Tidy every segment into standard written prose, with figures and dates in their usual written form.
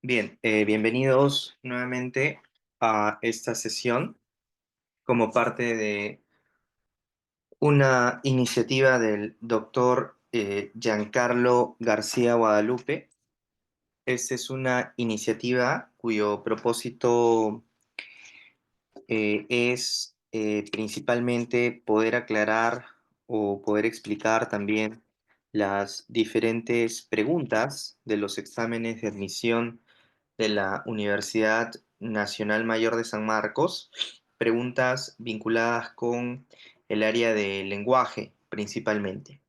Bien, bienvenidos nuevamente a esta sesión como parte de una iniciativa del doctor Giancarlo García Guadalupe. Esta es una iniciativa cuyo propósito es principalmente poder aclarar o poder explicar también las diferentes preguntas de los exámenes de admisión de la Universidad Nacional Mayor de San Marcos, preguntas vinculadas con el área de lenguaje principalmente.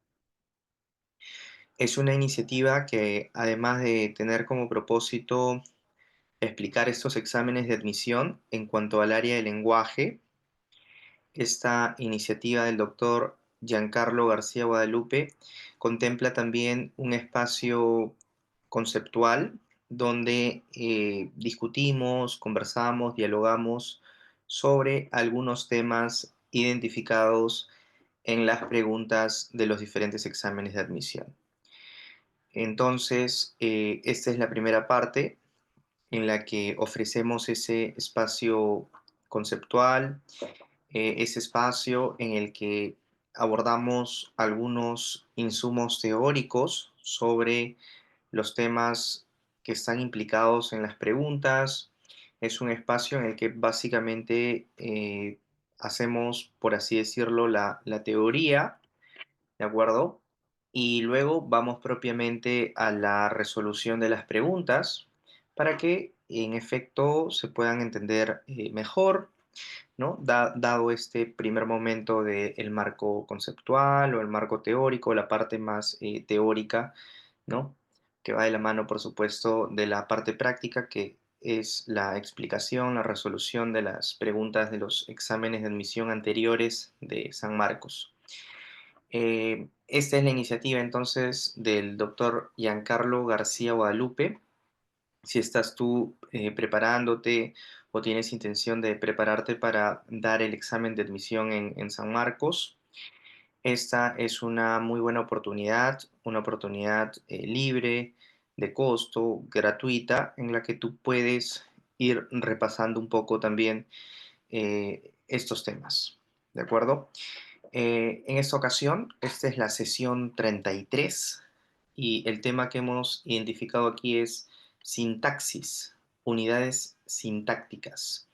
Es una iniciativa que, además de tener como propósito explicar estos exámenes de admisión en cuanto al área de lenguaje, esta iniciativa del doctor Giancarlo García Guadalupe contempla también un espacio conceptual donde discutimos, conversamos, dialogamos sobre algunos temas identificados en las preguntas de los diferentes exámenes de admisión. Entonces, esta es la primera parte en la que ofrecemos ese espacio conceptual, ese espacio en el que abordamos algunos insumos teóricos sobre los temas que están implicados en las preguntas. Es un espacio en el que básicamente hacemos, por así decirlo, la teoría, ¿de acuerdo? Y luego vamos propiamente a la resolución de las preguntas para que en efecto se puedan entender mejor, ¿no? Dado este primer momento del marco conceptual o el marco teórico, la parte más teórica, ¿no? Que va de la mano, por supuesto, de la parte práctica, que es la explicación, la resolución de las preguntas de los exámenes de admisión anteriores de San Marcos. Esta es la iniciativa entonces del doctor Giancarlo García Guadalupe. Si estás tú preparándote o tienes intención de prepararte para dar el examen de admisión en San Marcos, esta es una muy buena oportunidad, una oportunidad libre, de costo, gratuita, en la que tú puedes ir repasando un poco también estos temas. ¿De acuerdo? En esta ocasión, esta es la sesión 33 y el tema que hemos identificado aquí es sintaxis, unidades sintácticas.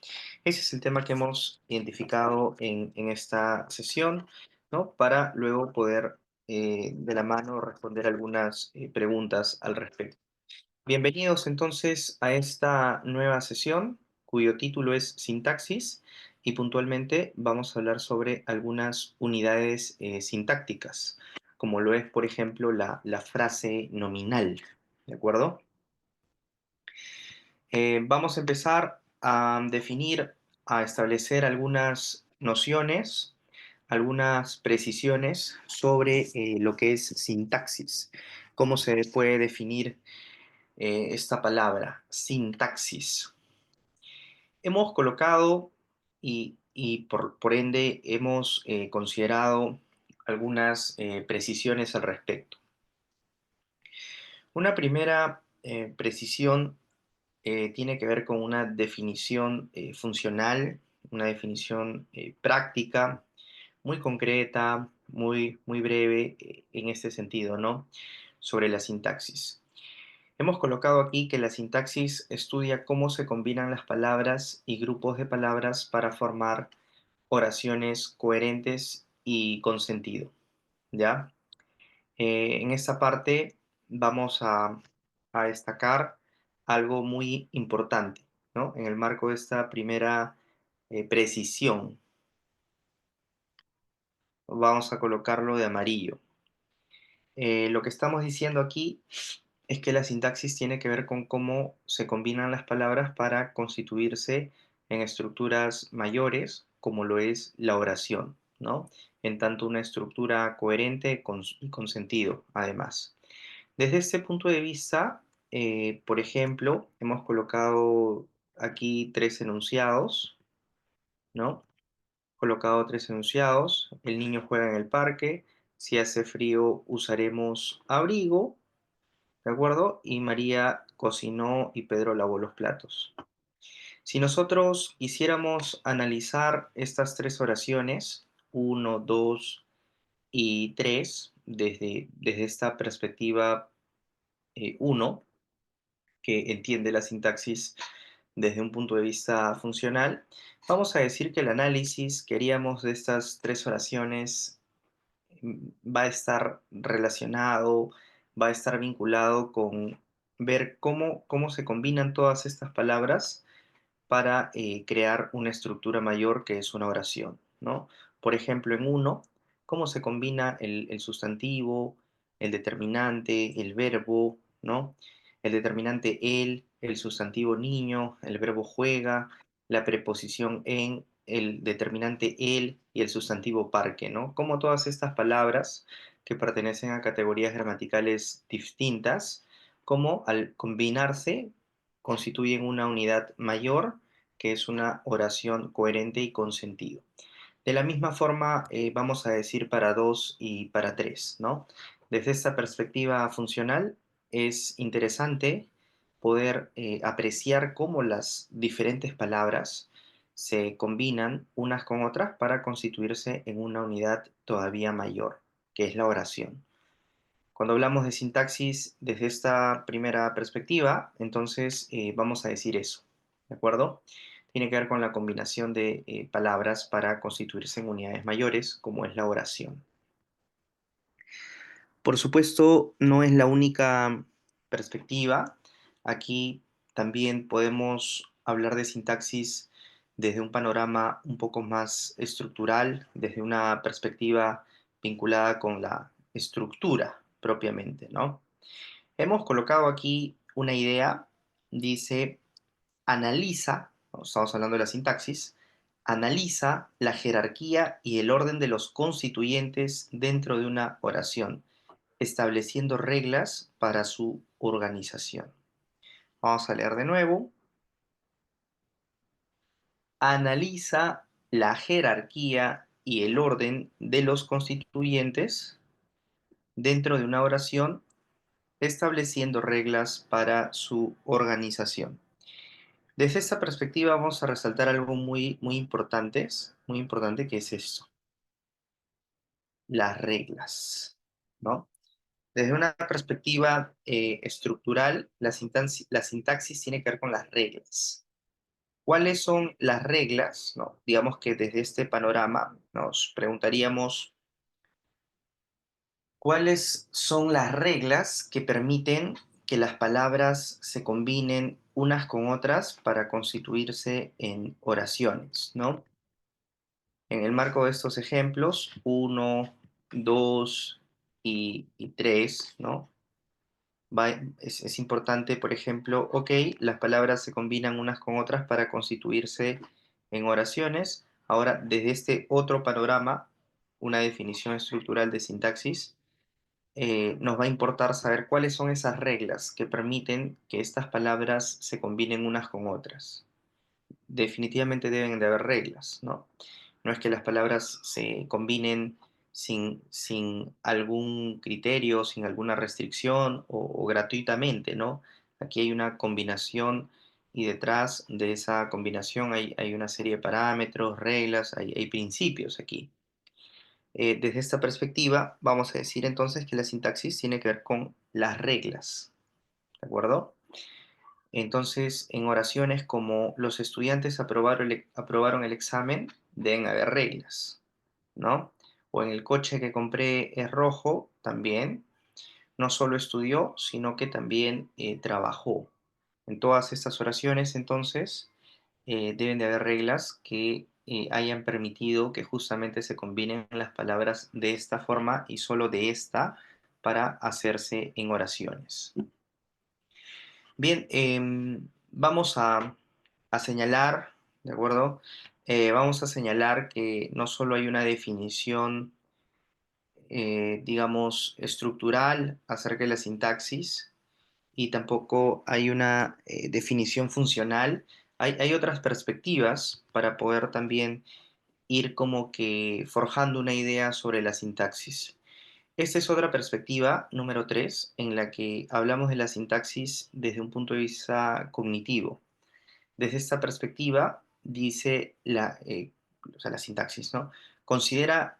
Ese es el tema que hemos identificado en esta sesión, ¿no? Para luego poder de la mano responder algunas preguntas al respecto. Bienvenidos entonces a esta nueva sesión cuyo título es Sintaxis y puntualmente vamos a hablar sobre algunas unidades sintácticas, como lo es, por ejemplo, la frase nominal. ¿De acuerdo? Vamos a empezar a definir, a establecer algunas nociones, algunas precisiones sobre lo que es sintaxis. ¿Cómo se puede definir esta palabra, sintaxis? Hemos colocado y por ende hemos considerado algunas precisiones al respecto. Una primera precisión tiene que ver con una definición funcional, una definición práctica, muy concreta, muy breve en este sentido, ¿no? Sobre la sintaxis. Hemos colocado aquí que la sintaxis estudia cómo se combinan las palabras y grupos de palabras para formar oraciones coherentes y con sentido, ¿ya? En esta parte vamos a destacar algo muy importante, ¿no? En el marco de esta primera precisión, vamos a colocarlo de amarillo. Lo que estamos diciendo aquí es que la sintaxis tiene que ver con cómo se combinan las palabras para constituirse en estructuras mayores, como lo es la oración, ¿no? En tanto una estructura coherente y con sentido, además. Desde este punto de vista, por ejemplo, hemos colocado aquí tres enunciados, ¿no? Colocado tres enunciados. El niño juega en el parque. Si hace frío, usaremos abrigo. ¿de acuerdo? Y María cocinó y Pedro lavó los platos. Si nosotros quisiéramos analizar estas tres oraciones, uno, 2 y 3, desde esta perspectiva 1, que entiende la sintaxis desde un punto de vista funcional, vamos a decir que el análisis que haríamos de estas tres oraciones va a estar relacionado, va a estar vinculado con ver cómo se combinan todas estas palabras para crear una estructura mayor que es una oración, ¿no? Por ejemplo, en uno, cómo se combina el sustantivo, el determinante, el verbo, ¿no? El determinante el sustantivo niño, el verbo juega, la preposición en, el determinante el y el sustantivo parque, ¿no? Cómo todas estas palabras que pertenecen a categorías gramaticales distintas, cómo al combinarse constituyen una unidad mayor que es una oración coherente y con sentido. De la misma forma, vamos a decir para 2 y para 3, ¿no? Desde esta perspectiva funcional, es interesante poder apreciar cómo las diferentes palabras se combinan unas con otras para constituirse en una unidad todavía mayor, que es la oración. Cuando hablamos de sintaxis desde esta primera perspectiva, entonces vamos a decir eso, ¿de acuerdo? Tiene que ver con la combinación de palabras para constituirse en unidades mayores, como es la oración. Por supuesto, no es la única perspectiva. Aquí también podemos hablar de sintaxis desde un panorama un poco más estructural, desde una perspectiva vinculada con la estructura propiamente, ¿no? Hemos colocado aquí una idea, dice, analiza, ¿no? Estamos hablando de la sintaxis, analiza la jerarquía y el orden de los constituyentes dentro de una oración, estableciendo reglas para su organización. Vamos a leer de nuevo. Analiza la jerarquía y el orden de los constituyentes dentro de una oración, estableciendo reglas para su organización. Desde esta perspectiva vamos a resaltar algo muy importante que es esto, las reglas, ¿no? Desde una perspectiva estructural, la sintaxis tiene que ver con las reglas. ¿Cuáles son las reglas? ¿No? Digamos que desde este panorama nos preguntaríamos cuáles son las reglas que permiten que las palabras se combinen unas con otras para constituirse en oraciones, ¿no? En el marco de estos ejemplos, uno, 2 y 3, ¿no? Es importante, por ejemplo, ok, las palabras se combinan unas con otras para constituirse en oraciones. Ahora, desde este otro panorama, una definición estructural de sintaxis, nos va a importar saber cuáles son esas reglas que permiten que estas palabras se combinen unas con otras. Definitivamente deben de haber reglas, ¿no? No es que las palabras se combinen sin algún criterio, sin alguna restricción o gratuitamente, ¿no? Aquí hay una combinación y detrás de esa combinación hay una serie de parámetros, reglas, hay principios aquí. Desde esta perspectiva, vamos a decir entonces que la sintaxis tiene que ver con las reglas, ¿de acuerdo? Entonces, en oraciones como los estudiantes aprobaron el examen, deben haber reglas, ¿no? O en el coche que compré es rojo, también, no solo estudió, sino que también trabajó. En todas estas oraciones, entonces, deben de haber reglas que hayan permitido que justamente se combinen las palabras de esta forma y solo de esta para hacerse en oraciones. Bien, vamos a señalar, ¿de acuerdo? Vamos a señalar que no solo hay una definición, digamos, estructural acerca de la sintaxis y tampoco hay una definición funcional. Hay otras perspectivas para poder también ir como que forjando una idea sobre la sintaxis. Esta es otra perspectiva, número 3, en la que hablamos de la sintaxis desde un punto de vista cognitivo. Desde esta perspectiva, dice o sea, la sintaxis, ¿no? Considera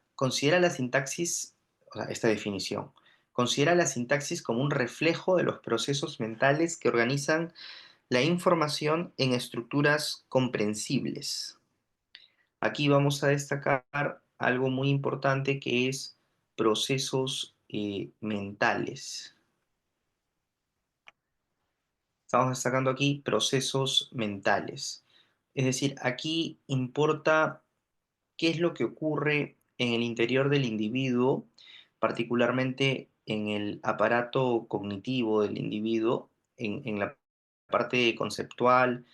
la sintaxis, o sea, esta definición, considera la sintaxis como un reflejo de los procesos mentales que organizan la información en estructuras comprensibles. Aquí vamos a destacar algo muy importante que es procesos mentales. Estamos destacando aquí procesos mentales. Es decir, aquí importa qué es lo que ocurre en el interior del individuo, particularmente en el aparato cognitivo del individuo, en la parte conceptual,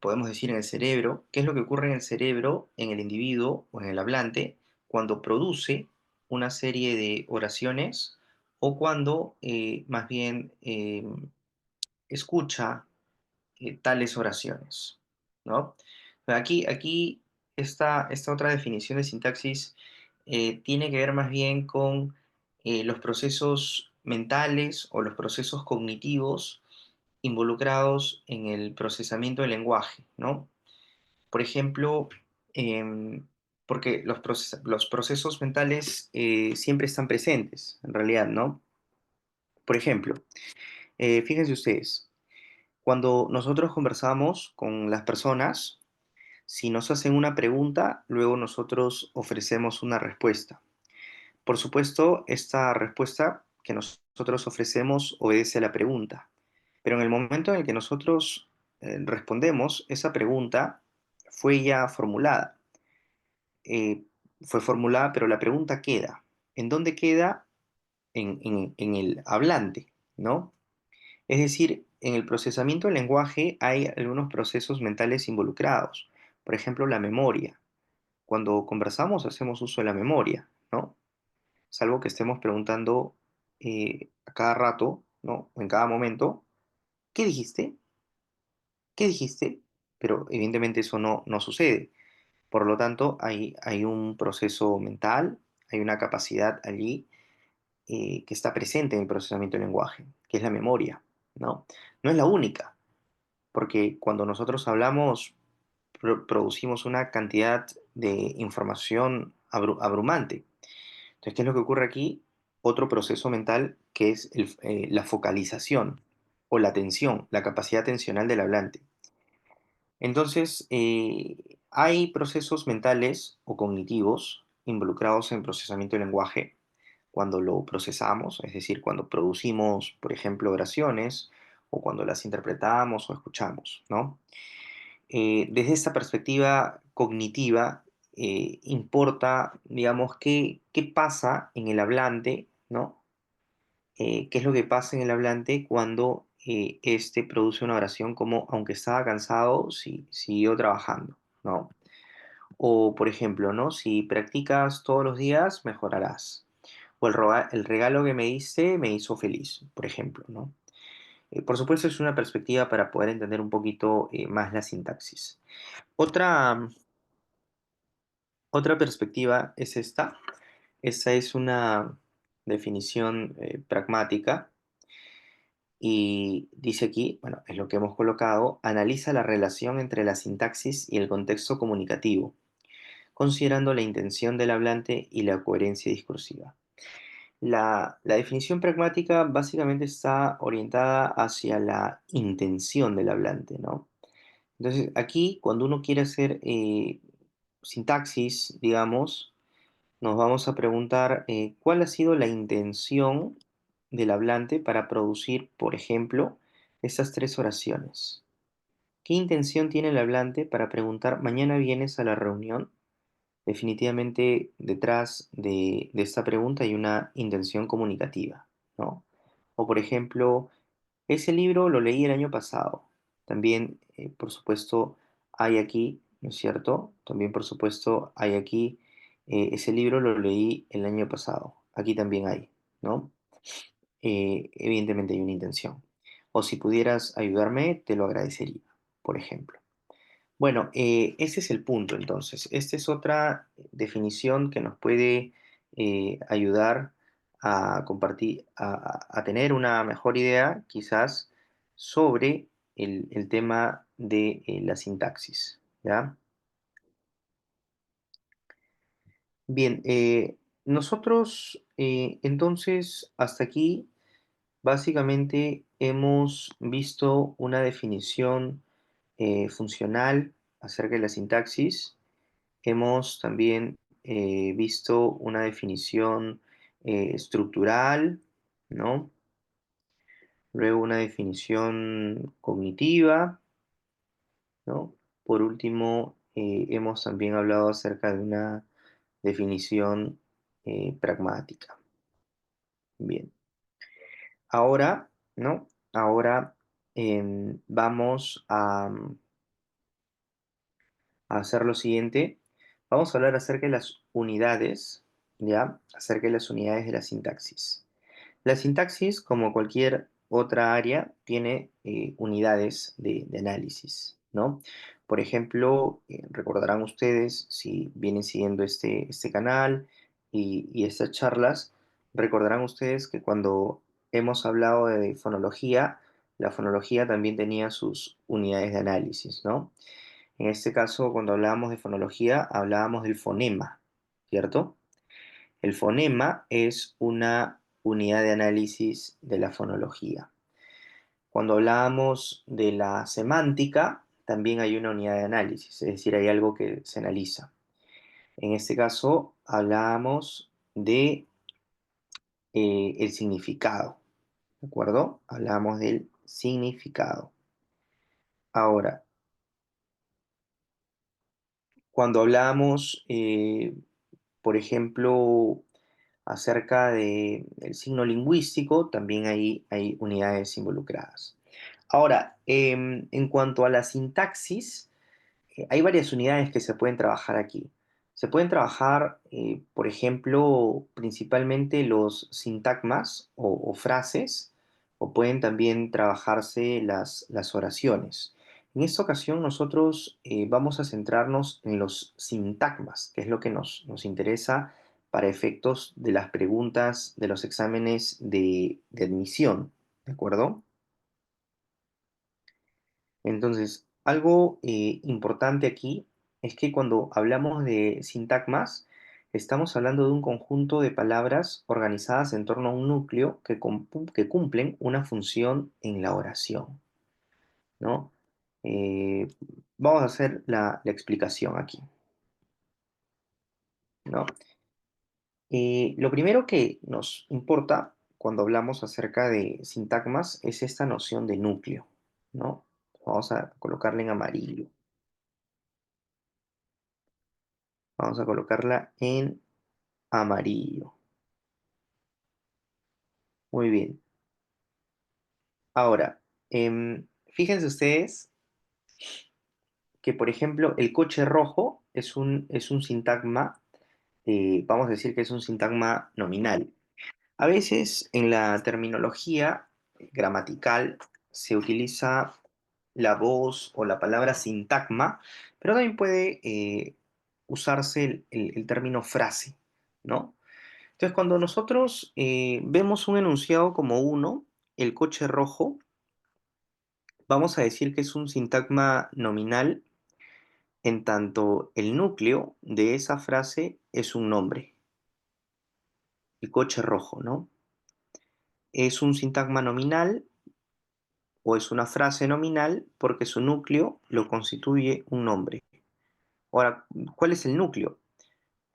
podemos decir en el cerebro, qué es lo que ocurre en el cerebro, en el individuo o en el hablante, cuando produce una serie de oraciones o cuando más bien escucha tales oraciones, ¿no? Aquí esta otra definición de sintaxis tiene que ver más bien con los procesos mentales o los procesos cognitivos involucrados en el procesamiento del lenguaje, ¿no? Por ejemplo, porque los procesos mentales siempre están presentes, en realidad, ¿no? Por ejemplo, fíjense ustedes, cuando nosotros conversamos con las personas, si nos hacen una pregunta, luego nosotros ofrecemos una respuesta. Por supuesto, esta respuesta que nosotros ofrecemos obedece a la pregunta, pero en el momento en el que nosotros respondemos, esa pregunta fue ya formulada. Eh, Fue formulada, pero la pregunta queda. ¿En dónde queda? En el hablante, ¿no? Es decir, en el procesamiento del lenguaje hay algunos procesos mentales involucrados. Por ejemplo, la memoria. Cuando conversamos hacemos uso de la memoria, ¿no? Salvo que estemos preguntando a cada rato, ¿no? O en cada momento, ¿qué dijiste? ¿Qué dijiste? Pero evidentemente eso no sucede. Por lo tanto, hay un proceso mental, hay una capacidad allí que está presente en el procesamiento del lenguaje, que es la memoria, ¿no? No es la única, porque cuando nosotros hablamos, producimos una cantidad de información abrumante. Entonces, ¿qué es lo que ocurre aquí? Otro proceso mental que es la focalización o la atención, la capacidad atencional del hablante. Entonces, hay procesos mentales o cognitivos involucrados en procesamiento del lenguaje cuando lo procesamos, es decir, cuando producimos, por ejemplo, oraciones o cuando las interpretamos o escuchamos, ¿no? Desde esta perspectiva cognitiva, importa, digamos, qué pasa en el hablante, ¿no? ¿Qué es lo que pasa en el hablante cuando éste produce una oración como, aunque estaba cansado, siguió trabajando, ¿no? O, por ejemplo, ¿no? Si practicas todos los días, mejorarás. O el regalo que me diste me hizo feliz, por ejemplo, ¿no? Por supuesto, es una perspectiva para poder entender un poquito más la sintaxis. Otra, otra perspectiva es esta. Esta es una definición pragmática y dice aquí, bueno, es lo que hemos colocado, analiza la relación entre la sintaxis y el contexto comunicativo, considerando la intención del hablante y la coherencia discursiva. La definición pragmática básicamente está orientada hacia la intención del hablante, ¿no? Entonces, aquí, cuando uno quiere hacer sintaxis, digamos, nos vamos a preguntar cuál ha sido la intención del hablante para producir, por ejemplo, estas tres oraciones. ¿Qué intención tiene el hablante para preguntar, mañana vienes a la reunión? Definitivamente detrás de esta pregunta hay una intención comunicativa, ¿no? O por ejemplo, ese libro lo leí el año pasado. También, por supuesto, hay aquí, ¿no es cierto? También, por supuesto, hay aquí, ese libro lo leí el año pasado. Aquí también hay, ¿no? Evidentemente hay una intención. O si pudieras ayudarme, te lo agradecería, por ejemplo. Bueno, ese es el punto entonces. Esta es otra definición que nos puede ayudar a compartir, a tener una mejor idea quizás sobre el tema de la sintaxis, ¿ya? Bien, nosotros entonces hasta aquí básicamente hemos visto una definición funcional acerca de la sintaxis. Hemos también visto una definición estructural, ¿no? Luego una definición cognitiva, ¿no? Por último, hemos también hablado acerca de una definición pragmática. Bien, ahora, ¿no? Ahora vamos a hacer lo siguiente. Vamos a hablar acerca de las unidades, ¿ya? Acerca de las unidades de la sintaxis. La sintaxis, como cualquier otra área, tiene unidades de análisis, ¿no? Por ejemplo, recordarán ustedes, si vienen siguiendo este canal y estas charlas, recordarán ustedes que cuando hemos hablado de fonología, la fonología también tenía sus unidades de análisis, ¿no? En este caso, cuando hablábamos de fonología, hablábamos del fonema, ¿cierto? El fonema es una unidad de análisis de la fonología. Cuando hablábamos de la semántica, también hay una unidad de análisis, es decir, hay algo que se analiza. En este caso, hablábamos de el significado, ¿de acuerdo? Hablábamos del significado. Ahora, cuando hablábamos, por ejemplo, acerca del signo lingüístico, también hay unidades involucradas. Ahora, en cuanto a la sintaxis, hay varias unidades que se pueden trabajar aquí. Se pueden trabajar, por ejemplo, principalmente los sintagmas o frases, o pueden también trabajarse las oraciones. En esta ocasión nosotros vamos a centrarnos en los sintagmas, que es lo que nos interesa para efectos de las preguntas de los exámenes de admisión, ¿de acuerdo? Entonces, algo importante aquí es que cuando hablamos de sintagmas, estamos hablando de un conjunto de palabras organizadas en torno a un núcleo que cumplen una función en la oración, ¿no? Eh, Vamos a hacer la explicación aquí, ¿no? Lo primero que nos importa cuando hablamos acerca de sintagmas es esta noción de núcleo, ¿no? Vamos a colocarla en amarillo. Vamos a colocarla en amarillo. Muy bien. Ahora, fíjense ustedes que, por ejemplo, el coche rojo es un sintagma, vamos a decir que es un sintagma nominal. A veces en la terminología gramatical se utiliza la voz o la palabra sintagma, pero también puede usarse el término frase, ¿no? Entonces, cuando nosotros vemos un enunciado como uno, el coche rojo, vamos a decir que es un sintagma nominal en tanto el núcleo de esa frase es un nombre, el coche rojo, ¿no? Es un sintagma nominal o es una frase nominal porque su núcleo lo constituye un nombre. Ahora, ¿cuál es el núcleo?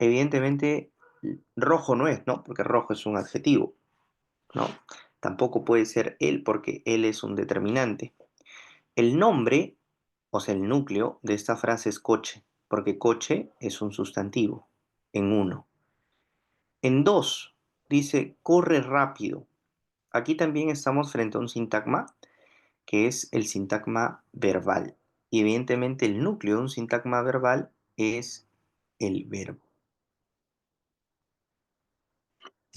Evidentemente, rojo no es, ¿no? Porque rojo es un adjetivo, ¿no? Tampoco puede ser él porque él es un determinante. El nombre, o sea, el núcleo de esta frase es coche, porque coche es un sustantivo, en uno. En dos, dice corre rápido. Aquí también estamos frente a un sintagma, que es el sintagma verbal. Y evidentemente el núcleo de un sintagma verbal es el verbo.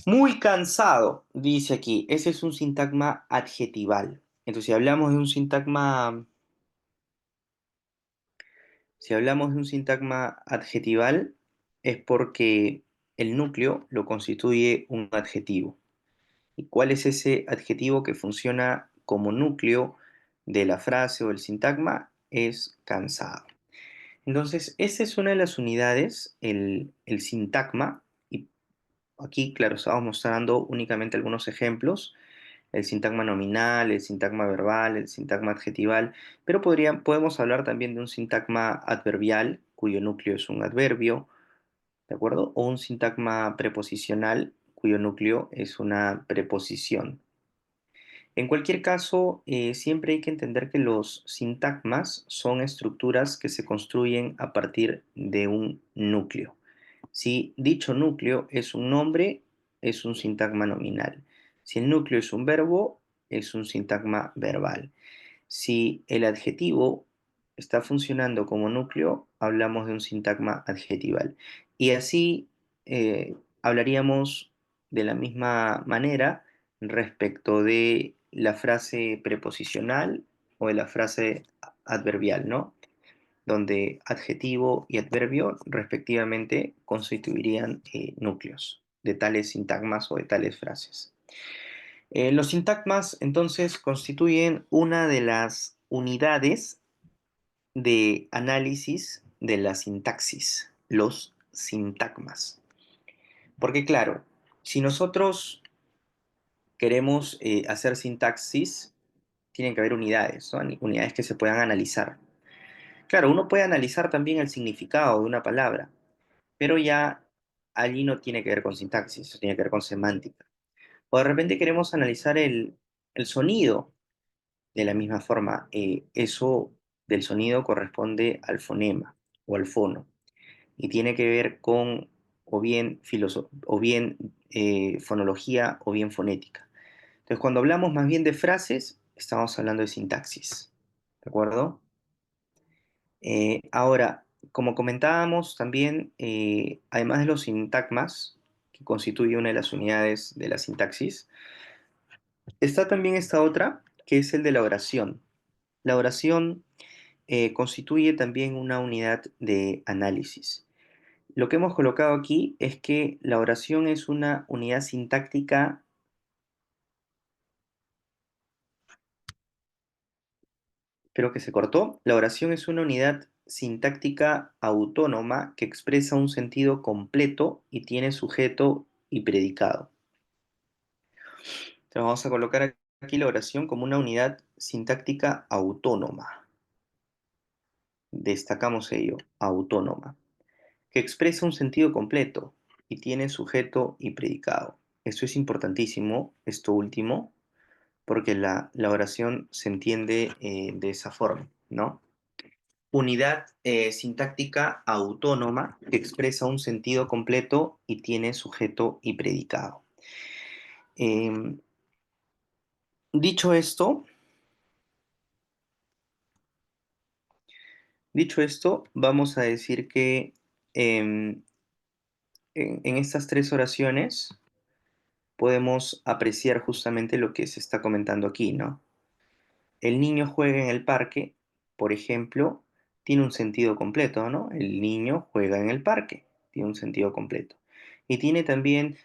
Muy cansado, dice aquí. Ese es un sintagma adjetival. Entonces, si hablamos de un sintagma adjetival, es porque el núcleo lo constituye un adjetivo. ¿Y cuál es ese adjetivo que funciona como núcleo de la frase o el sintagma? Es cansado. Entonces, esta es una de las unidades, el sintagma, y aquí, claro, estamos mostrando únicamente algunos ejemplos, el sintagma nominal, el sintagma verbal, el sintagma adjetival, pero podemos hablar también de un sintagma adverbial, cuyo núcleo es un adverbio, ¿de acuerdo? O un sintagma preposicional, cuyo núcleo es una preposición. En cualquier caso, siempre hay que entender que los sintagmas son estructuras que se construyen a partir de un núcleo. Si dicho núcleo es un nombre, es un sintagma nominal. Si el núcleo es un verbo, es un sintagma verbal. Si el adjetivo está funcionando como núcleo, hablamos de un sintagma adjetival. Y así hablaríamos de la misma manera respecto de la frase preposicional o de la frase adverbial, ¿no? Donde adjetivo y adverbio respectivamente constituirían núcleos de tales sintagmas o de tales frases. Los sintagmas entonces constituyen una de las unidades de análisis de la sintaxis, los sintagmas. Porque claro, si nosotros queremos hacer sintaxis, tienen que haber unidades, ¿no? Unidades que se puedan analizar. Claro, uno puede analizar también el significado de una palabra, pero ya allí no tiene que ver con sintaxis, eso tiene que ver con semántica. O de repente queremos analizar el sonido de la misma forma. Eso del sonido corresponde al fonema o al fono y tiene que ver con o bien fonología o bien fonética. Entonces, cuando hablamos más bien de frases, estamos hablando de sintaxis, ¿de acuerdo? Ahora, como comentábamos también, además de los sintagmas, que constituye una de las unidades de la sintaxis, está también esta otra, que es el de la oración. La oración constituye también una unidad de análisis. Lo que hemos colocado aquí es que la oración es una unidad sintáctica, creo que se cortó. La oración es una unidad sintáctica autónoma que expresa un sentido completo y tiene sujeto y predicado. Entonces vamos a colocar aquí la oración como una unidad sintáctica autónoma. Destacamos ello, autónoma, que expresa un sentido completo y tiene sujeto y predicado. Esto es importantísimo, esto último, porque la oración se entiende de esa forma, ¿no? Unidad sintáctica autónoma que expresa un sentido completo y tiene sujeto y predicado. Em, dicho esto, vamos a decir que em, en estas tres oraciones podemos apreciar justamente lo que se está comentando aquí, ¿no? El niño juega en el parque, por ejemplo, tiene un sentido completo, ¿no? El niño juega en el parque, tiene un sentido completo. Y tiene también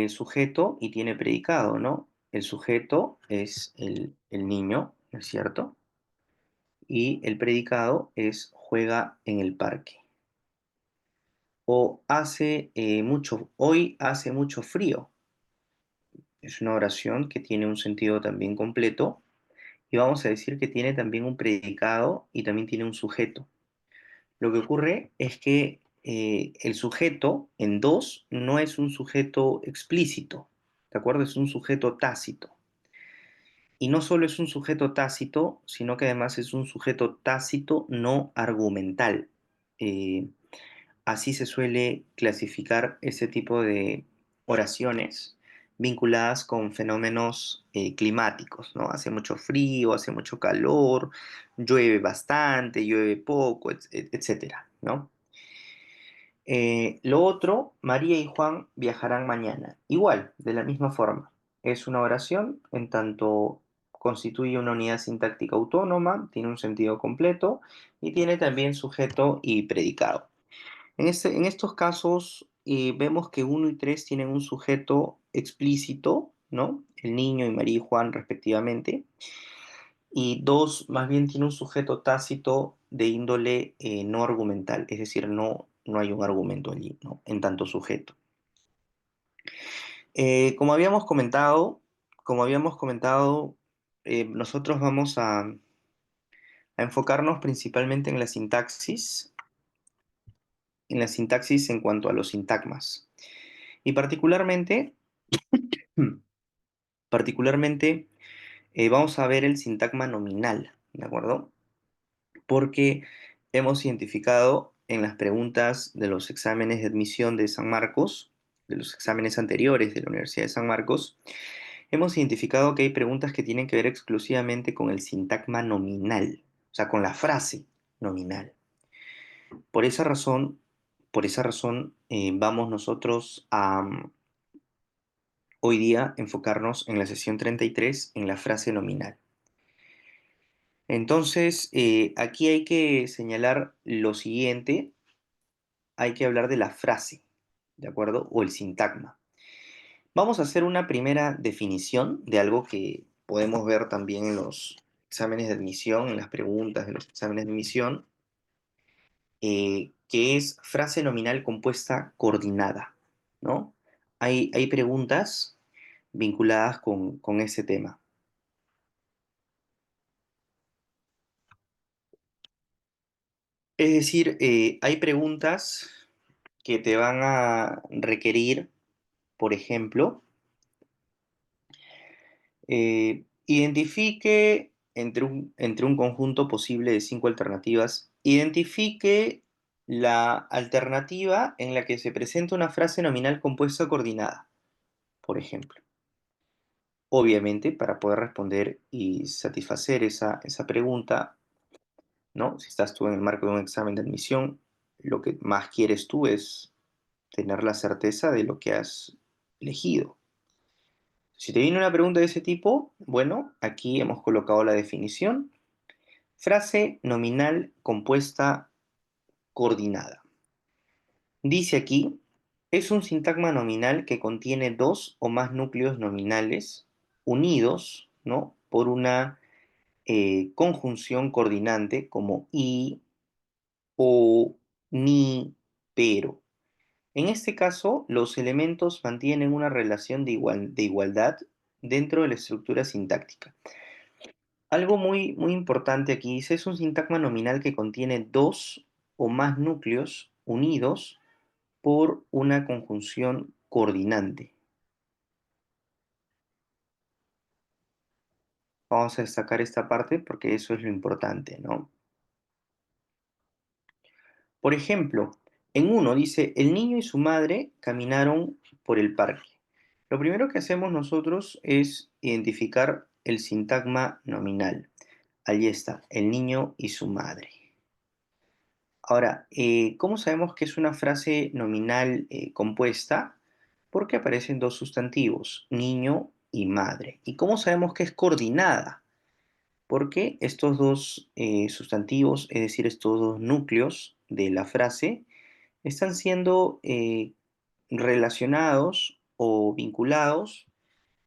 sujeto y tiene predicado, ¿no? El sujeto es el niño, ¿no es cierto? Y el predicado es juega en el parque. O hoy hace mucho frío. Es una oración que tiene un sentido también completo y vamos a decir que tiene también un predicado y también tiene un sujeto. Lo que ocurre es que el sujeto en dos no es un sujeto explícito, ¿de acuerdo? Es un sujeto tácito. Y no solo es un sujeto tácito, sino que además es un sujeto tácito no argumental. Eh, Así se suele clasificar ese tipo de oraciones vinculadas con fenómenos climáticos, ¿no? Hace mucho frío, hace mucho calor, llueve bastante, llueve poco, etcétera, ¿no? Lo otro, María y Juan viajarán mañana. Igual, de la misma forma. Es una oración en tanto constituye una unidad sintáctica autónoma, tiene un sentido completo y tiene también sujeto y predicado. En estos casos vemos que uno y 3 tienen un sujeto explícito, ¿no? El niño y María y Juan respectivamente. Y dos, más bien tiene un sujeto tácito de índole no argumental, es decir, no hay un argumento allí, ¿no? En tanto sujeto. Como habíamos comentado, nosotros vamos a enfocarnos principalmente en la sintaxis en cuanto a los sintagmas. Y particularmente vamos a ver el sintagma nominal, ¿de acuerdo? Porque hemos identificado en las preguntas de los exámenes de admisión de San Marcos, de los exámenes anteriores de la Universidad de San Marcos, hemos identificado que hay preguntas que tienen que ver exclusivamente con el sintagma nominal, o sea, con la frase nominal. Por esa razón, vamos nosotros a hoy día enfocarnos en la sesión 33 en la frase nominal. Entonces, aquí hay que señalar lo siguiente, hay que hablar de la frase, ¿de acuerdo? O el sintagma. Vamos a hacer una primera definición de algo que podemos ver también en los exámenes de admisión, en las preguntas de los exámenes de admisión, que es frase nominal compuesta coordinada, ¿no? Hay preguntas vinculadas con ese tema. Es decir, hay preguntas que te van a requerir, por ejemplo, identifique entre un conjunto posible de 5 alternativas, identifique la alternativa en la que se presenta una frase nominal compuesta coordinada, por ejemplo. Obviamente, para poder responder y satisfacer esa pregunta, ¿no? Si estás tú en el marco de un examen de admisión, lo que más quieres tú es tener la certeza de lo que has elegido. Si te viene una pregunta de ese tipo, bueno, aquí hemos colocado la definición. Frase nominal compuesta coordinada. Dice aquí, es un sintagma nominal que contiene dos o más núcleos nominales unidos, ¿no? Por una conjunción coordinante como y, o, ni, pero. En este caso, los elementos mantienen una relación de igualdad dentro de la estructura sintáctica. Algo muy importante aquí dice, es un sintagma nominal que contiene dos o más núcleos unidos por una conjunción coordinante. Vamos a destacar esta parte porque eso es lo importante, ¿no? Por ejemplo, en uno dice, el niño y su madre caminaron por el parque. Lo primero que hacemos nosotros es identificar el sintagma nominal. Allí está, el niño y su madre. Ahora, ¿cómo sabemos que es una frase nominal compuesta? Porque aparecen dos sustantivos, niño y madre. ¿Y cómo sabemos que es coordinada? Porque estos dos sustantivos, es decir, estos dos núcleos de la frase, están siendo relacionados o vinculados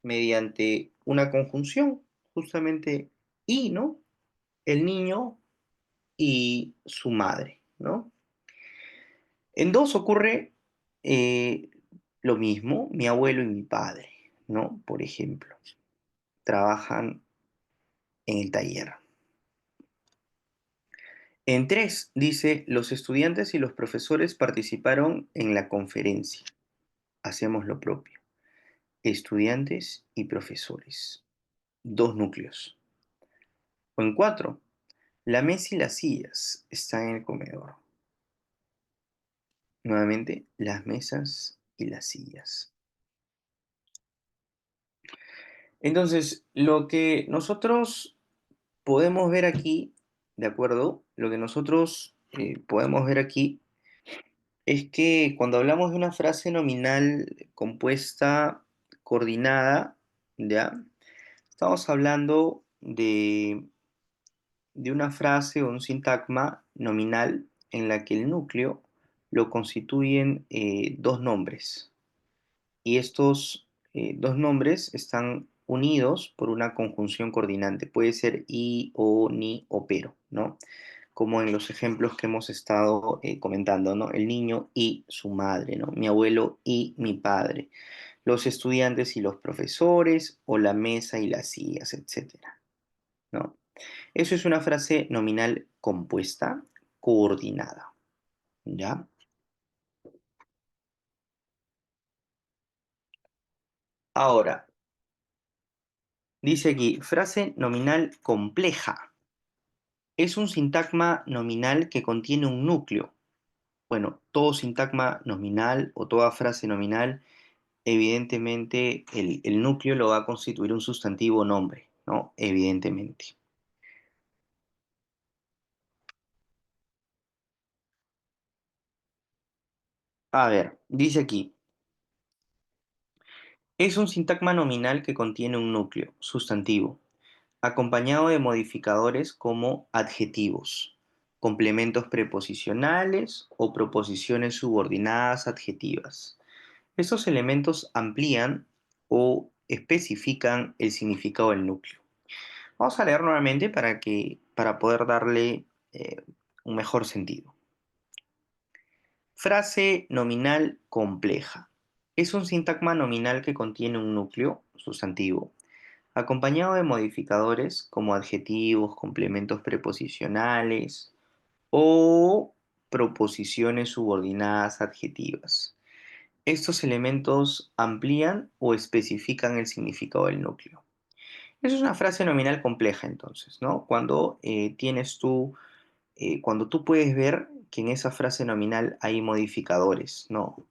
mediante una conjunción, justamente y, ¿no? El niño y su madre, ¿no? En dos ocurre eh, lo mismo, mi abuelo y mi padre, ¿no? Por ejemplo, trabajan en el taller. En tres, dice, los estudiantes y los profesores participaron en la conferencia. Hacemos lo propio. Estudiantes y profesores. Dos núcleos. O en cuatro, la mesa y las sillas están en el comedor. Nuevamente, las mesas y las sillas. Entonces, lo que nosotros podemos ver aquí, ¿de acuerdo? Lo que nosotros podemos ver aquí es que cuando hablamos de una frase nominal compuesta, coordinada, ¿ya? Estamos hablando de una frase o un sintagma nominal en la que el núcleo lo constituyen dos nombres. Y estos dos nombres están unidos por una conjunción coordinante. Puede ser y, o, ni o pero, ¿no? Como en los ejemplos que hemos estado comentando, ¿no? El niño y su madre, ¿no? Mi abuelo y mi padre, los estudiantes y los profesores, o la mesa y las sillas, etcétera, ¿no? Eso es una frase nominal compuesta, coordinada, ¿ya? Ahora, dice aquí, frase nominal compleja. Es un sintagma nominal que contiene un núcleo. Bueno, todo sintagma nominal o toda frase nominal, evidentemente el núcleo lo va a constituir un sustantivo o nombre, ¿no? Evidentemente. A ver, dice aquí, es un sintagma nominal que contiene un núcleo, sustantivo, acompañado de modificadores como adjetivos, complementos preposicionales o proposiciones subordinadas adjetivas. Estos elementos amplían o especifican el significado del núcleo. Vamos a leer nuevamente para poder darle un mejor sentido. Frase nominal compleja. Es un sintagma nominal que contiene un núcleo, sustantivo, acompañado de modificadores como adjetivos, complementos preposicionales o proposiciones subordinadas adjetivas. Estos elementos amplían o especifican el significado del núcleo. Eso es una frase nominal compleja, entonces, ¿no? Cuando tú puedes ver que en esa frase nominal hay modificadores, ¿no?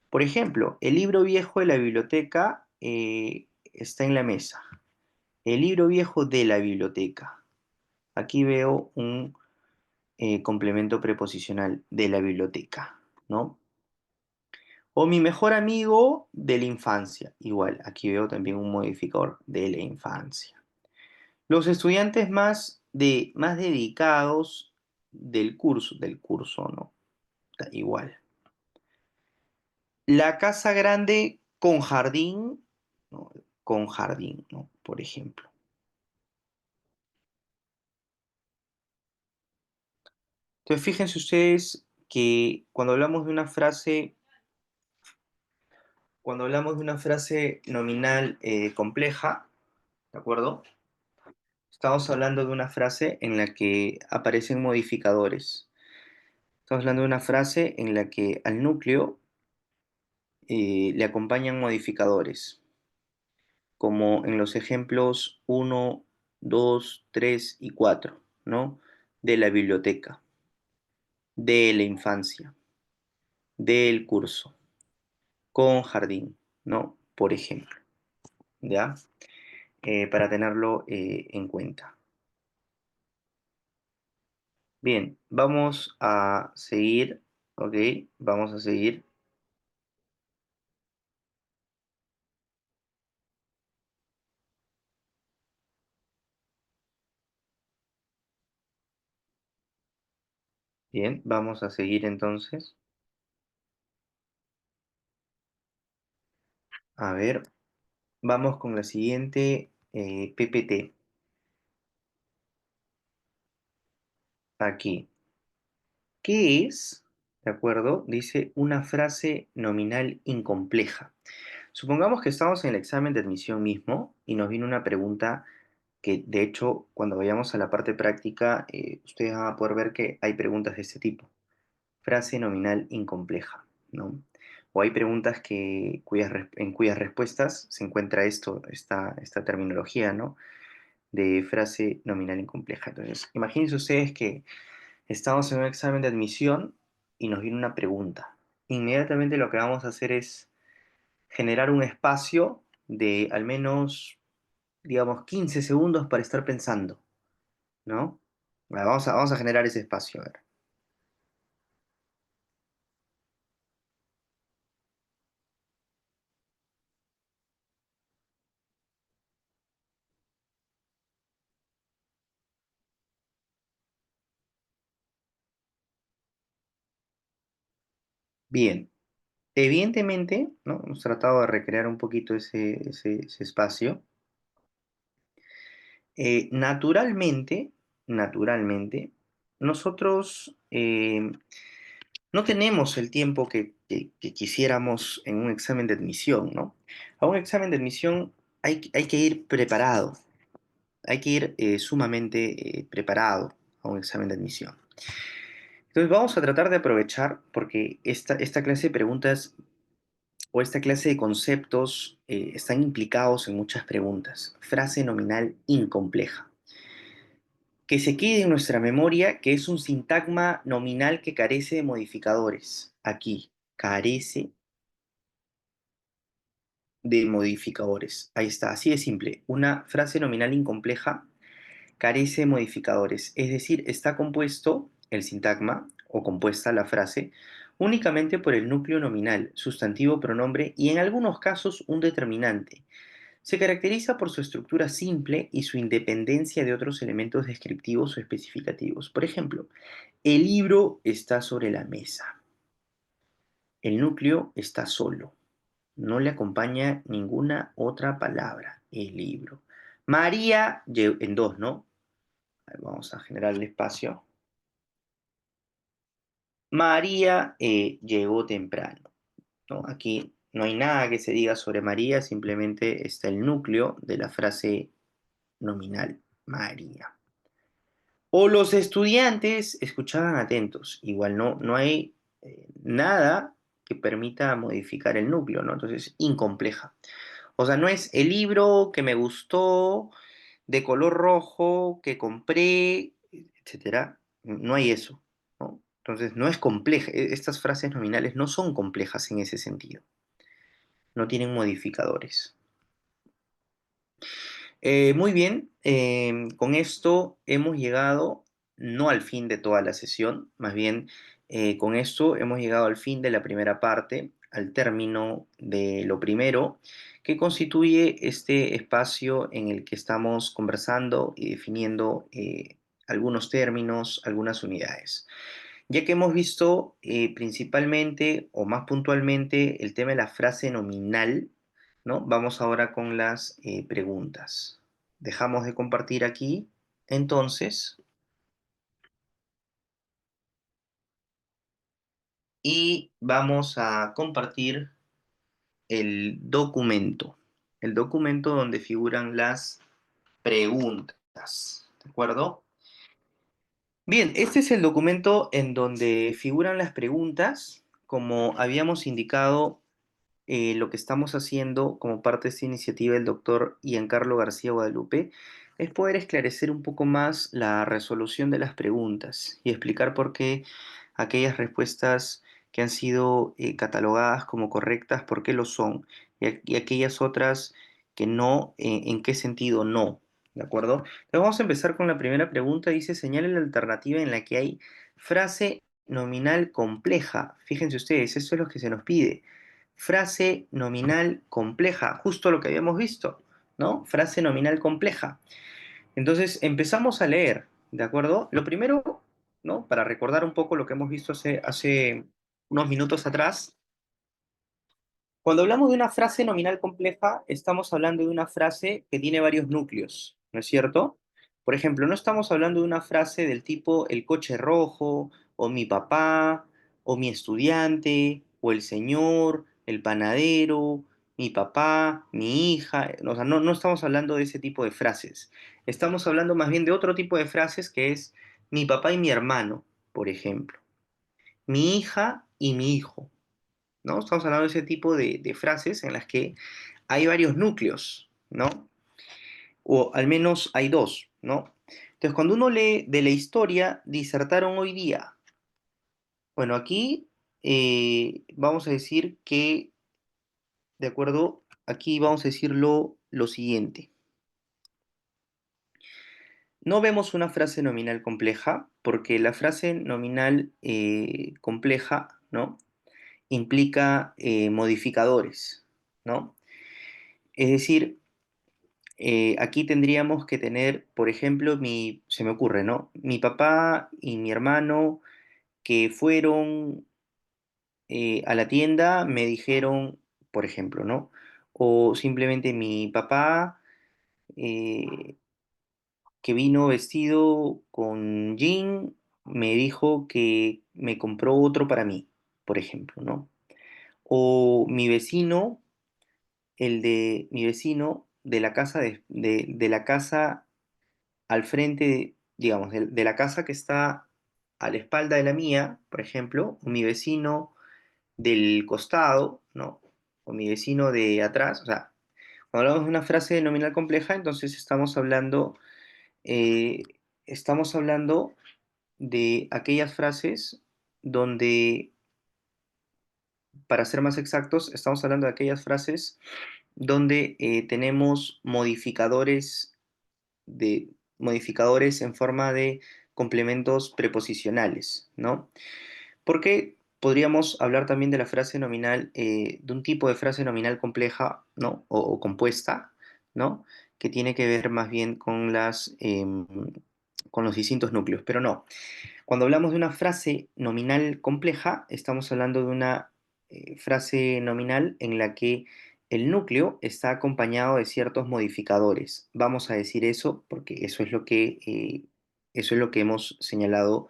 Por ejemplo, el libro viejo de la biblioteca está en la mesa. El libro viejo de la biblioteca. Aquí veo un complemento preposicional de la biblioteca, ¿no? O mi mejor amigo de la infancia. Igual, aquí veo también un modificador de la infancia. Los estudiantes más dedicados del curso, ¿no? Da igual. La casa grande con jardín, ¿no? Con jardín, ¿no? Por ejemplo. Entonces, fíjense ustedes que cuando hablamos de una frase nominal compleja, ¿de acuerdo? Estamos hablando de una frase en la que aparecen modificadores. Estamos hablando de una frase en la que al núcleo le acompañan modificadores, como en los ejemplos uno, 2, 3 y 4, ¿no? De la biblioteca, de la infancia, del curso, con jardín, ¿no? Por ejemplo, ¿ya? Para tenerlo en cuenta. Bien, vamos a seguir, ¿ok? Vamos a seguir. Bien, vamos a seguir entonces. A ver, vamos con la siguiente PPT. Aquí. ¿Qué es? ¿De acuerdo? Dice una frase nominal incompleja. Supongamos que estamos en el examen de admisión mismo y nos viene una pregunta que, de hecho, cuando vayamos a la parte práctica, ustedes van a poder ver que hay preguntas de este tipo. Frase nominal incompleja, ¿no? O hay preguntas en cuyas respuestas se encuentra esta terminología, ¿no? De frase nominal incompleja. Entonces, imagínense ustedes que estamos en un examen de admisión y nos viene una pregunta. Inmediatamente lo que vamos a hacer es generar un espacio de al menos, digamos, 15 segundos para estar pensando, ¿no? Vamos a generar ese espacio, a ver. Bien. Evidentemente, ¿no? Hemos tratado de recrear un poquito ese espacio. Naturalmente, naturalmente, nosotros no tenemos el tiempo que quisiéramos en un examen de admisión, ¿no? A un examen de admisión hay que ir preparado, hay que ir sumamente preparado a un examen de admisión. Entonces vamos a tratar de aprovechar porque esta clase de preguntas o esta clase de conceptos están implicados en muchas preguntas. Frase nominal incompleja. Que se quede en nuestra memoria que es un sintagma nominal que carece de modificadores. Aquí, carece de modificadores. Ahí está, así de simple. Una frase nominal incompleja carece de modificadores, es decir, está compuesto el sintagma o compuesta la frase únicamente por el núcleo nominal, sustantivo, pronombre y en algunos casos un determinante. Se caracteriza por su estructura simple y su independencia de otros elementos descriptivos o especificativos. Por ejemplo, el libro está sobre la mesa. El núcleo está solo. No le acompaña ninguna otra palabra. El libro. María, en dos, ¿no? Vamos a generar el espacio. María llegó temprano, ¿no? Aquí no hay nada que se diga sobre María, simplemente está el núcleo de la frase nominal, María. O los estudiantes escuchaban atentos. Igual no hay nada que permita modificar el núcleo, ¿no? Entonces, incompleja. O sea, no es el libro que me gustó, de color rojo, que compré, etcétera. No hay eso, ¿no? Entonces, no es compleja. Estas frases nominales no son complejas en ese sentido. No tienen modificadores. Muy bien, con esto hemos llegado no al fin de toda la sesión, más bien con esto hemos llegado al fin de la primera parte, al término de lo primero, que constituye este espacio en el que estamos conversando y definiendo algunos términos, algunas unidades. Ya que hemos visto principalmente o más puntualmente el tema de la frase nominal, ¿no? Vamos ahora con las preguntas. Dejamos de compartir aquí, entonces, y vamos a compartir el documento donde figuran las preguntas, ¿de acuerdo? Bien, este es el documento en donde figuran las preguntas, como habíamos indicado. Lo que estamos haciendo como parte de esta iniciativa del doctor Giancarlo García Guadalupe es poder esclarecer un poco más la resolución de las preguntas y explicar por qué aquellas respuestas que han sido catalogadas como correctas, por qué lo son, y aquellas otras que no, en qué sentido no. ¿De acuerdo? Entonces vamos a empezar con la primera pregunta. Dice, señale la alternativa en la que hay frase nominal compleja. Fíjense ustedes, eso es lo que se nos pide. Frase nominal compleja, justo lo que habíamos visto, ¿no? Frase nominal compleja. Entonces empezamos a leer, ¿de acuerdo? Lo primero, ¿no? Para recordar un poco lo que hemos visto hace unos minutos atrás, cuando hablamos de una frase nominal compleja, estamos hablando de una frase que tiene varios núcleos, ¿no es cierto? Por ejemplo, no estamos hablando de una frase del tipo el coche rojo, o mi papá, o mi estudiante, o el señor, el panadero, mi papá, mi hija. O sea, no estamos hablando de ese tipo de frases. Estamos hablando más bien de otro tipo de frases que es mi papá y mi hermano, por ejemplo. Mi hija y mi hijo. ¿No? Estamos hablando de ese tipo de frases en las que hay varios núcleos, ¿no? O al menos hay dos, ¿no? Entonces, cuando uno lee de la historia, disertaron hoy día. Bueno, aquí vamos a decir que, de acuerdo, aquí vamos a decirlo lo siguiente. No vemos una frase nominal compleja porque la frase nominal compleja, ¿no? Implica modificadores, ¿no? Es decir, aquí tendríamos que tener, por ejemplo, se me ocurre, ¿no? Mi papá y mi hermano que fueron a la tienda me dijeron, por ejemplo, ¿no? O simplemente mi papá eh, que vino vestido con jean me dijo que me compró otro para mí, por ejemplo, ¿no? O mi vecino, el de mi vecino de la casa de la casa al frente, digamos, de la casa que está a la espalda de la mía, por ejemplo, o mi vecino del costado, ¿no? O mi vecino de atrás, o sea, cuando hablamos de una frase nominal compleja, entonces eh, estamos hablando de aquellas frases donde, para ser más exactos, estamos hablando de aquellas frases donde tenemos modificadores en forma de complementos preposicionales, ¿no? Porque podríamos hablar también de la frase nominal, de un tipo de frase nominal compleja, ¿no? O compuesta, ¿no? Que tiene que ver más bien con con los distintos núcleos, pero no. Cuando hablamos de una frase nominal compleja, estamos hablando de una frase nominal en la que el núcleo está acompañado de ciertos modificadores. Vamos a decir eso porque eso es lo que hemos señalado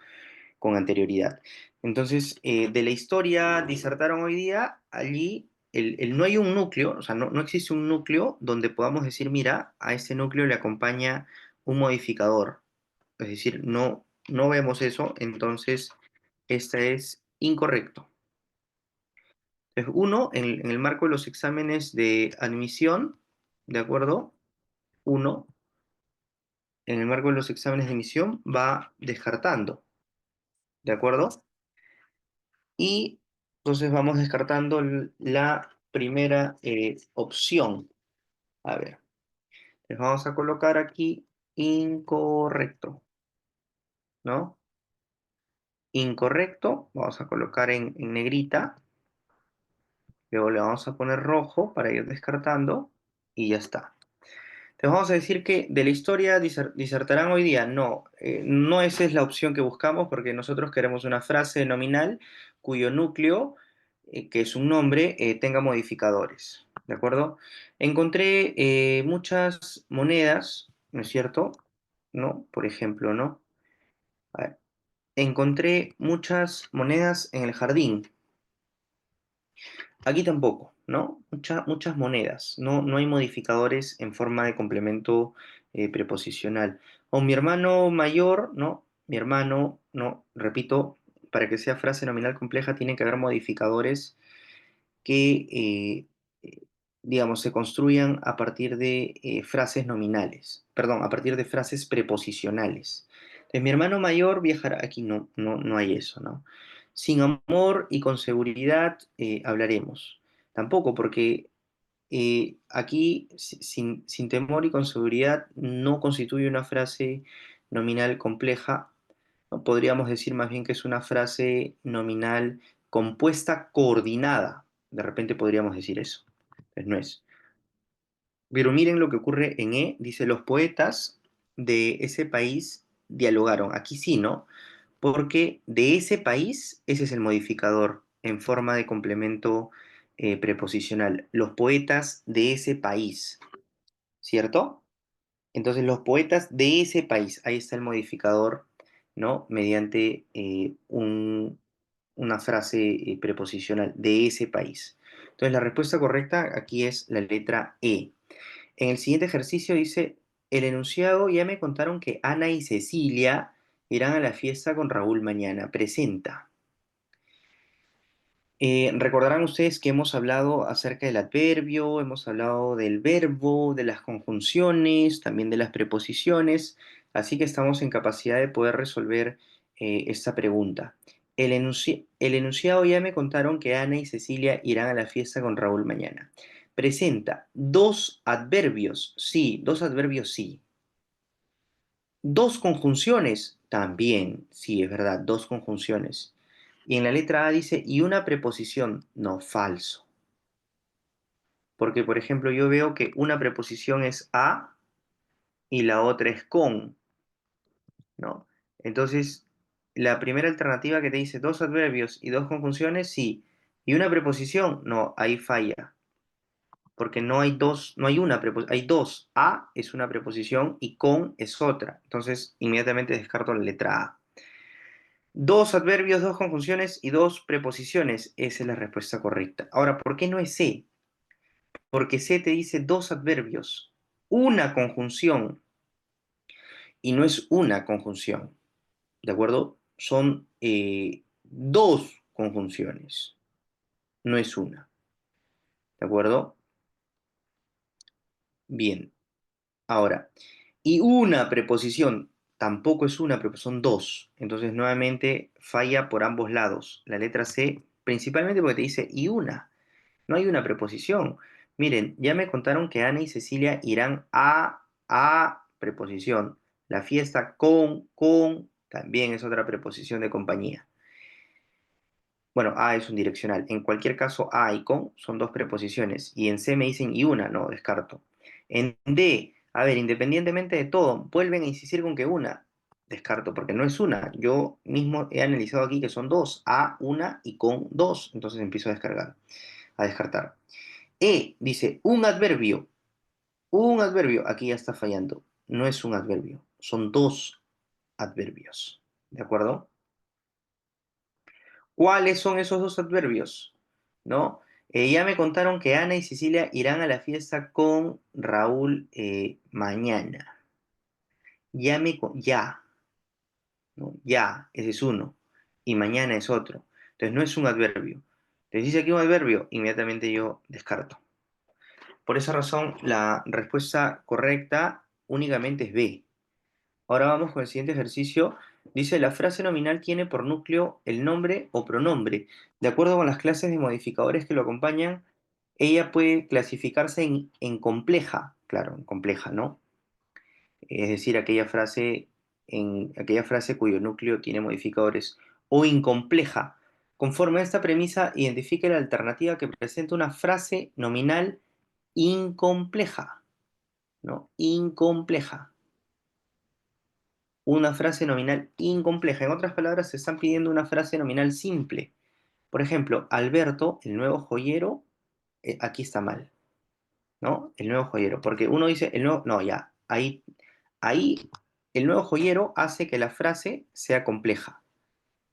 con anterioridad. Entonces, de la historia disertaron hoy día, allí no hay un núcleo, o sea, no existe un núcleo donde podamos decir, mira, a este núcleo le acompaña un modificador. Es decir, no vemos eso, entonces este es incorrecto. Entonces, uno, en el marco de los exámenes de admisión, ¿de acuerdo? Uno, en el marco de los exámenes de admisión, va descartando, ¿de acuerdo? Y entonces vamos descartando la primera opción. A ver, les vamos a colocar aquí incorrecto, ¿no? Incorrecto, vamos a colocar en negrita. Luego le vamos a poner rojo para ir descartando y ya está. Entonces vamos a decir que de la historia disertarán hoy día. No, no esa es la opción que buscamos porque nosotros queremos una frase nominal cuyo núcleo, que es un nombre, tenga modificadores. ¿De acuerdo? Encontré muchas monedas, ¿no es cierto? ¿No? Por ejemplo, ¿no? A ver, encontré muchas monedas en el jardín. Aquí tampoco, ¿no? Muchas monedas, no hay modificadores en forma de complemento preposicional. O mi hermano mayor, ¿no? Mi hermano, no, repito, para que sea frase nominal compleja tiene que haber modificadores que, digamos, se construyan a partir de frases nominales, perdón, a partir de frases preposicionales. Entonces, mi hermano mayor viajará, aquí no hay eso, ¿no? Sin amor y con seguridad hablaremos. Tampoco, porque aquí sin temor y con seguridad no constituye una frase nominal compleja, ¿no? Podríamos decir más bien que es una frase nominal compuesta coordinada. De repente podríamos decir eso. Pues no es. Pero miren lo que ocurre en E. Dice, los poetas de ese país dialogaron. Aquí sí, ¿no? Porque de ese país, ese es el modificador en forma de complemento preposicional. Los poetas de ese país, ¿cierto? Entonces, los poetas de ese país, ahí está el modificador, ¿no? Mediante una frase preposicional, de ese país. Entonces, la respuesta correcta aquí es la letra E. En el siguiente ejercicio dice, el enunciado ya me contaron que Ana y Cecilia irán a la fiesta con Raúl mañana. Presenta. Recordarán ustedes que hemos hablado acerca del adverbio, hemos hablado del verbo, de las conjunciones, también de las preposiciones, así que estamos en capacidad de poder resolver esta pregunta. El enunciado ya me contaron que Ana y Cecilia irán a la fiesta con Raúl mañana. Presenta dos adverbios, sí, dos adverbios, sí. Dos conjunciones, también, sí, es verdad, dos conjunciones. Y en la letra A dice, y una preposición, no, falso. Porque, por ejemplo, yo veo que una preposición es a y la otra es con, ¿no? Entonces, la primera alternativa que te dice dos adverbios y dos conjunciones, sí, ¿Y una preposición? No, ahí falla, porque no hay dos, no hay una preposición, hay dos. A es una preposición y con es otra. Entonces, inmediatamente descarto la letra A. Dos adverbios, dos conjunciones y dos preposiciones. Esa es la respuesta correcta. Ahora, ¿por qué no es C? Porque C te dice dos adverbios, una conjunción y no es una conjunción, ¿de acuerdo? Son dos conjunciones, no es una, ¿de acuerdo? Bien, ahora, y una preposición tampoco es una preposición, son dos, entonces nuevamente falla por ambos lados. La letra C, principalmente porque te dice y una. No hay una preposición. Miren, ya me contaron que Ana y Cecilia irán a preposición. La fiesta con, también es otra preposición de compañía. Bueno, a es un direccional. En cualquier caso, a y con son dos preposiciones. Y en C me dicen y una, no, descarto. En D, a ver, independientemente de todo, vuelven a insistir con que una. Descarto, porque no es una. Yo mismo he analizado aquí que son dos. A, una y con dos. Entonces empiezo a descargar, a descartar. Dice un adverbio. Un adverbio. Aquí ya está fallando. No es un adverbio. Son dos adverbios. ¿De acuerdo? ¿Cuáles son esos dos adverbios? ¿No? Ya me contaron que Ana y Cecilia irán a la fiesta con Raúl mañana. Ya, ¿no? Ya, ese es uno. Y mañana es otro. Entonces no es un adverbio. Entonces dice aquí un adverbio, inmediatamente yo descarto. Por esa razón, la respuesta correcta únicamente es B. Ahora vamos con el siguiente ejercicio. Dice, la frase nominal tiene por núcleo el nombre o pronombre. De acuerdo con las clases de modificadores que lo acompañan, ella puede clasificarse en compleja, claro, en compleja, ¿no? Es decir, aquella frase cuyo núcleo tiene modificadores, o incompleja. Conforme a esta premisa, identifique la alternativa que presenta una frase nominal incompleja, ¿no? Incompleja. Una frase nominal incompleja. En otras palabras, se están pidiendo una frase nominal simple. Por ejemplo, Alberto, el nuevo joyero, aquí está mal, ¿no? El nuevo joyero, porque uno dice, el nuevo, no, ya, ahí el nuevo joyero hace que la frase sea compleja,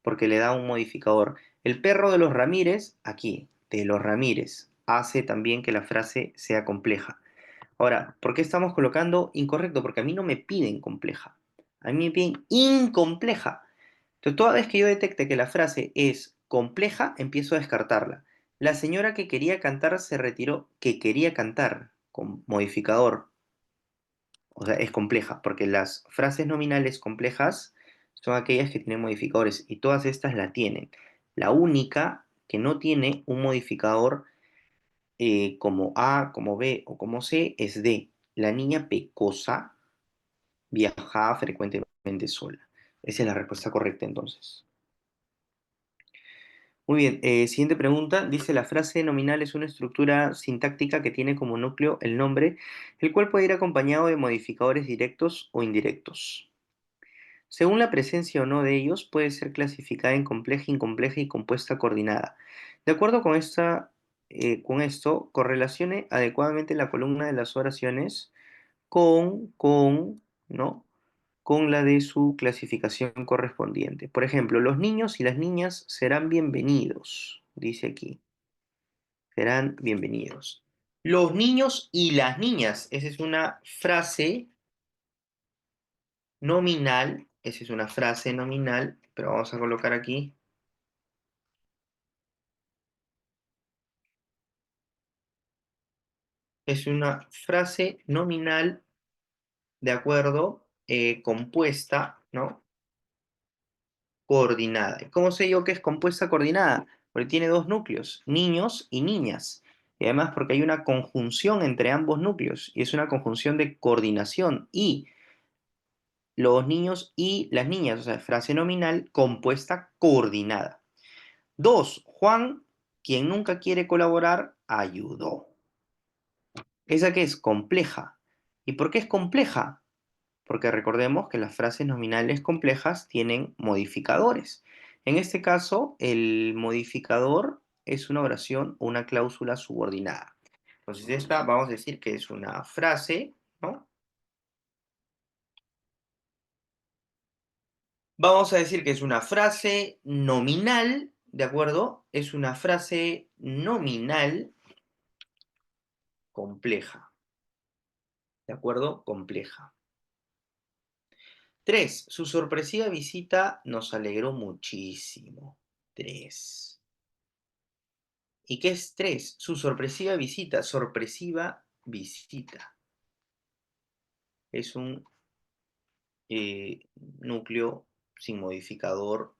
porque le da un modificador. El perro de los Ramírez, aquí, de los Ramírez, hace también que la frase sea compleja. Ahora, ¿por qué estamos colocando incorrecto? Porque a mí no me piden compleja. A mí me piden incompleja. Entonces, toda vez que yo detecte que la frase es compleja, empiezo a descartarla. La señora que quería cantar se retiró, que quería cantar, con modificador. O sea, es compleja, porque las frases nominales complejas son aquellas que tienen modificadores y todas estas la tienen. La única que no tiene un modificador como A, como B o como C es D. La niña pecosa viajaba frecuentemente sola. Esa es la respuesta correcta entonces. Muy bien, siguiente pregunta. Dice, la frase nominal es una estructura sintáctica que tiene como núcleo el nombre, el cual puede ir acompañado de modificadores directos o indirectos. Según la presencia o no de ellos, puede ser clasificada en compleja, incompleja y compuesta coordinada. De acuerdo con esto, correlacione adecuadamente la columna de las oraciones ¿no? Con la de su clasificación correspondiente. Por ejemplo, los niños y las niñas serán bienvenidos, dice aquí, serán bienvenidos. Los niños y las niñas, esa es una frase nominal, esa es una frase nominal, pero vamos a colocar aquí, es una frase nominal, de acuerdo, compuesta, ¿no? Coordinada. ¿Y cómo sé yo que es compuesta coordinada? Porque tiene dos núcleos, niños y niñas. Y además porque hay una conjunción entre ambos núcleos y es una conjunción de coordinación. Y los niños y las niñas, o sea, frase nominal compuesta coordinada. Dos, Juan, quien nunca quiere colaborar, ayudó. Esa que es compleja. ¿Y por qué es compleja? Porque recordemos que las frases nominales complejas tienen modificadores. En este caso, el modificador es una oración o una cláusula subordinada. Entonces, esta vamos a decir que es una frase, ¿no? Vamos a decir que es una frase nominal, ¿de acuerdo? Es una frase nominal compleja, ¿de acuerdo? Compleja. 3. Su sorpresiva visita nos alegró muchísimo. 3. ¿Y qué es 3? Su sorpresiva visita. Sorpresiva visita. Es un núcleo sin modificador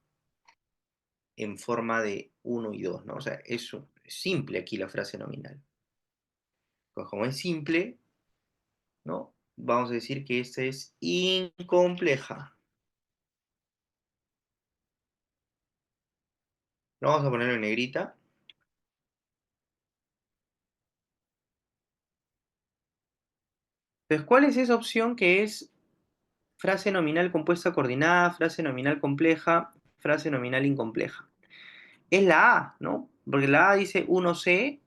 en forma de uno y 2, ¿no? O sea, es simple aquí la frase nominal. Pues como es simple, ¿no? Vamos a decir que esta es incompleja. Lo vamos a poner en negrita. Entonces, ¿cuál es esa opción que es frase nominal compuesta coordinada, frase nominal compleja, frase nominal incompleja? Es la A, ¿no? Porque la A dice 1C,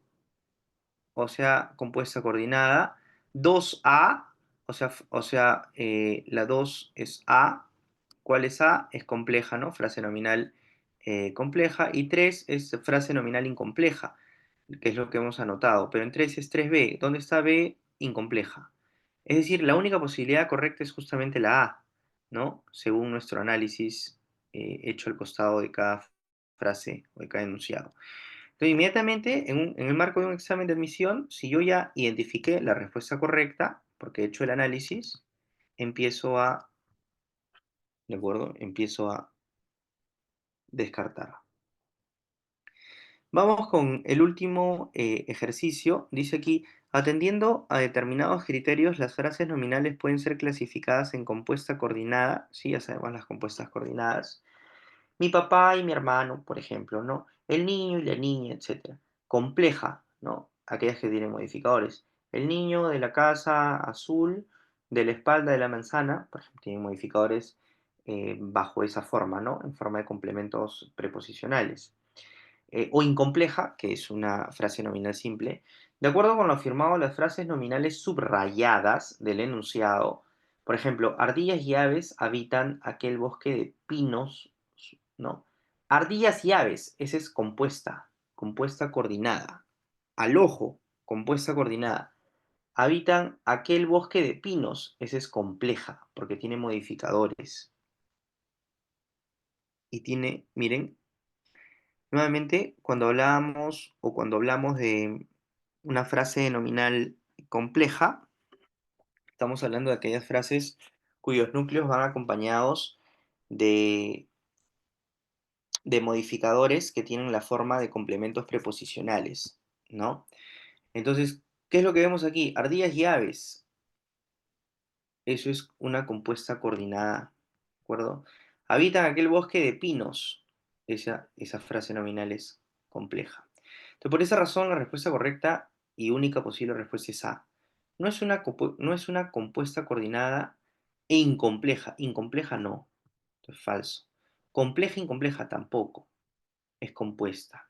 o sea, compuesta coordinada, 2A, la 2 es A. ¿Cuál es A? Es compleja, ¿no? Frase nominal compleja. Y 3 es frase nominal incompleja, que es lo que hemos anotado. Pero en 3 es 3B. ¿Dónde está B? Incompleja. Es decir, la única posibilidad correcta es justamente la A, ¿no? Según nuestro análisis hecho al costado de cada frase o de cada enunciado. Entonces, inmediatamente, en el marco de un examen de admisión, si yo ya identifiqué la respuesta correcta, porque he hecho el análisis, empiezo a, ¿de acuerdo? Empiezo a descartar. Vamos con el último ejercicio. Dice aquí, atendiendo a determinados criterios, las frases nominales pueden ser clasificadas en compuesta coordinada, sí, ya sabemos las compuestas coordinadas, mi papá y mi hermano, por ejemplo, ¿no? El niño y la niña, etcétera. Compleja, ¿no? Aquellas que tienen modificadores. El niño de la casa azul, de la espalda de la manzana, por ejemplo, tienen modificadores bajo esa forma, ¿no? En forma de complementos preposicionales. O incompleja, que es una frase nominal simple. De acuerdo con lo afirmado, las frases nominales subrayadas del enunciado, por ejemplo, ardillas y aves habitan aquel bosque de pinos, ¿no? Ardillas y aves, esa es compuesta, compuesta coordinada. Al ojo, compuesta coordinada. Habitan aquel bosque de pinos, esa es compleja, porque tiene modificadores. Y tiene, miren, nuevamente, cuando hablamos de una frase nominal compleja, estamos hablando de aquellas frases cuyos núcleos van acompañados de modificadores que tienen la forma de complementos preposicionales, ¿no? Entonces, ¿qué es lo que vemos aquí? Ardillas y aves. Eso es una compuesta coordinada, ¿de acuerdo? Habitan aquel bosque de pinos. Esa frase nominal es compleja. Entonces, por esa razón, la respuesta correcta y única posible respuesta es A. No es una compuesta coordinada e incompleja. Incompleja no. Esto es falso. Compleja, incompleja tampoco. Es compuesta.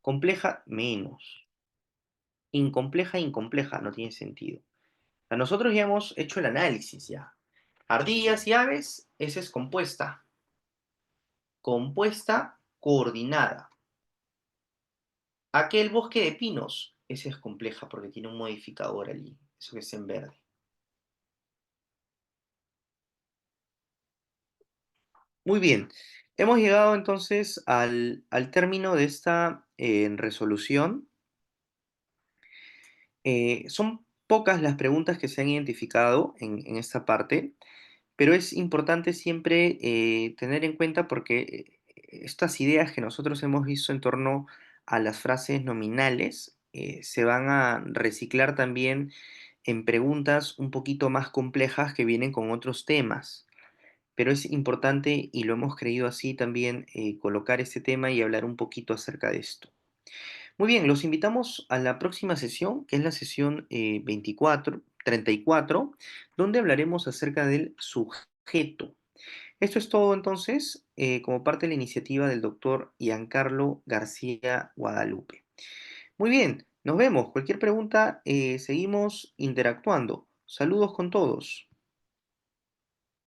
Compleja menos. Incompleja, incompleja. No tiene sentido. Nosotros ya hemos hecho el análisis ya. Ardillas y aves, esa es compuesta. Compuesta coordinada. Aquel bosque de pinos, esa es compleja porque tiene un modificador allí. Eso que es en verde. Muy bien. Hemos llegado entonces al término de esta resolución. Son pocas las preguntas que se han identificado en esta parte. Pero es importante siempre tener en cuenta porque estas ideas que nosotros hemos visto en torno a las frases nominales se van a reciclar también en preguntas un poquito más complejas que vienen con otros temas. Pero es importante, y lo hemos creído así también, colocar este tema y hablar un poquito acerca de esto. Muy bien, los invitamos a la próxima sesión, que es la sesión 34, donde hablaremos acerca del sujeto. Esto es todo entonces, como parte de la iniciativa del doctor Giancarlo García Guadalupe. Muy bien, nos vemos. Cualquier pregunta, seguimos interactuando. Saludos con todos.